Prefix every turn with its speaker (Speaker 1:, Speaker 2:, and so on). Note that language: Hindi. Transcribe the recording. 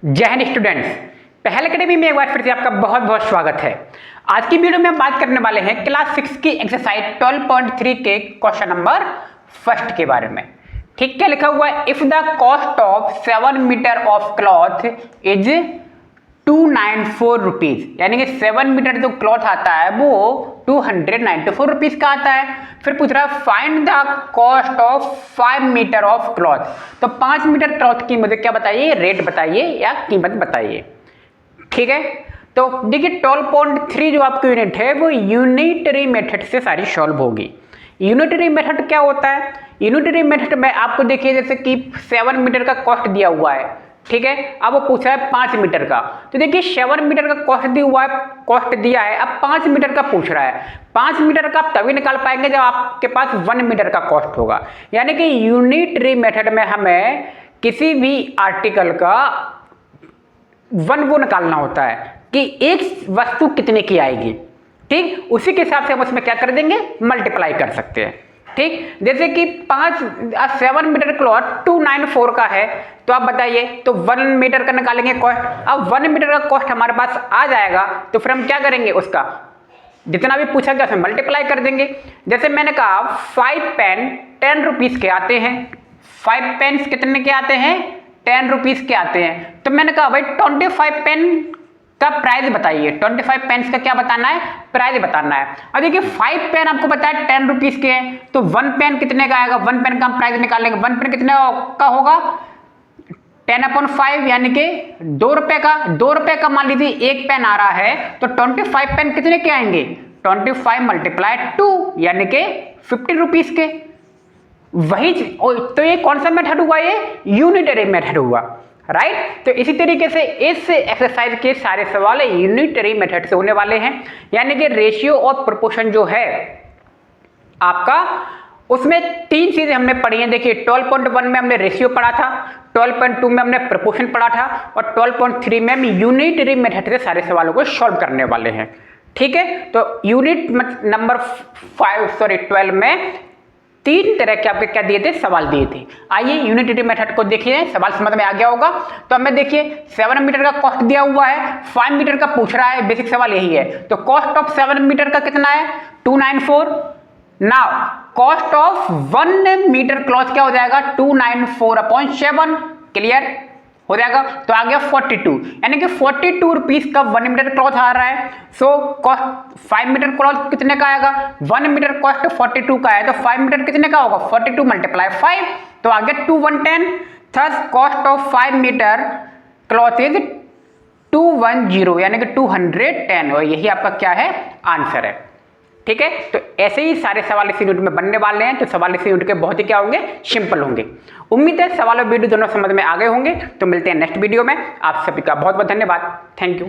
Speaker 1: जय हिंद स्टूडेंट्स, पहल अकेडमी में एक बार फिर से आपका बहुत बहुत स्वागत है। आज की वीडियो में हम बात करने वाले हैं क्लास 6 की एक्सरसाइज 12.3 के क्वेश्चन नंबर फर्स्ट के बारे में। ठीक, क्या लिखा हुआ है? If the cost of 7 metre of cloth is 294 rupees, यानी कि 7 मीटर जो क्लॉथ आता है वो 294 रुपीज का आता है। फिर पूछ रहा है find the cost of 5 metre of cloth. तो 5 मीटर क्लॉथ की मुझे क्या बताइए, रेट बताइए या कीमत बताइए। ठीक है, तो देखिए 12.3 जो आपकी यूनिट है वो यूनिटरी मेथड से सारी सॉल्व होगी। यूनिटरी मेथड क्या होता है? यूनिटरी मेथड में आपको देखिए जैसे कि 7 मीटर का कॉस्ट दिया हुआ है, ठीक है। अब वो पूछा है 5 मीटर का, तो देखिए 7 मीटर का कॉस्ट दिया हुआ है, कॉस्ट दिया है, अब 5 मीटर का पूछ रहा है। 5 मीटर का आप तभी निकाल पाएंगे जब आपके पास 1 मीटर का कॉस्ट होगा। यानी कि यूनिटरी मेथड में हमें किसी भी आर्टिकल का वो निकालना होता है कि एक वस्तु कितने की आएगी। ठीक, उसी के हिसाब से हम उसमें क्या कर देंगे, मल्टीप्लाई कर सकते हैं। ठीक, जैसे कि 7 मीटर क्लॉथ 294 का है, तो आप बताइए, तो 1 मीटर का निकालेंगे कॉस्ट। अब 1 मीटर का कॉस्ट हमारे पास आ जाएगा तो फिर हम क्या करेंगे, उसका जितना भी पूछा गया उसमें मल्टीप्लाई कर देंगे। जैसे मैंने कहा 5 पेन 10 रुपीज के आते हैं। 5 पेन्स कितने के आते हैं? 10 रुपीज के आते हैं। तो मैंने कहा भाई 25 पेन का प्राइस बताइए। 25 पेन्स का क्या बताना है, प्राइस बताना है। अब देखिए 5 पेन आपको पता है 10 रुपीज के हैं, तो 1 पेन कितने का आएगा? 1 पेन का हम प्राइस निकालेंगे। 1 पेन कितने का होगा? 10/5 यानी कि 2 रुपए का। 2 रुपए का मान लीजिए एक पेन आ रहा है, तो 25 पेन कितने के आएंगे? 25 मल्टीप्लाई 2 यानी कि 50 रुपीज के। वही तो ये कौन सा मेथड हुआ? ये यूनिटरी मेथड हुआ, राइट। तो इसी तरीके से इस एक्सरसाइज के सारे सवाल यूनिटरी मेथड से होने वाले हैं। यानी कि रेशियो और प्रोपोर्शन जो है आपका, उसमें 3 चीजें हमने पढ़ी हैं। देखिए 12.1 में हमने रेशियो पढ़ा था, 12.2 में हमने प्रोपोर्शन पढ़ा था, और 12.3 में हम यूनिटरी मेथड से सारे सवालों को सॉल्व करने वाले हैं। ठीक है, तो यूनिट नंबर 12 में 3 तरह के आपके क्या दिए थे, सवाल दिए थे। आइए यूनिटरी मेथड को देखिए, सवाल समझ में आ गया होगा। तो हमें देखिए 7 मीटर का कॉस्ट दिया हुआ है, 5 मीटर का पूछ रहा है, बेसिक सवाल यही है। तो कॉस्ट ऑफ 7 मीटर का कितना है? 294। Now cost of 1 metre cloth क्या हो जाएगा? 294/7। क्लियर हो जाएगा। तो आ गया 42, यानी कि 42 रुपीज का 1 मीटर क्लॉथ आ रहा है। सो कॉस्ट 5 मीटर क्लॉथ कितने का आएगा? 1 मीटर कॉस्ट 42 का है, तो 5 मीटर कितने का होगा? 42 मल्टीप्लाई 5, तो आ गया 2110। Thus cost of 5 metre cloth is 210, यानी कि 210, और यही आपका क्या है, आंसर है। ठीक है, तो ऐसे ही सारे सवाल इस यूनिट में बनने वाले हैं। तो सवाल इस यूनिट के बहुत ही क्या होंगे, सिंपल होंगे। उम्मीद है सवाल और वीडियो दोनों समझ में आ गए होंगे। तो मिलते हैं नेक्स्ट वीडियो में। आप सभी का बहुत बहुत धन्यवाद। Thank you.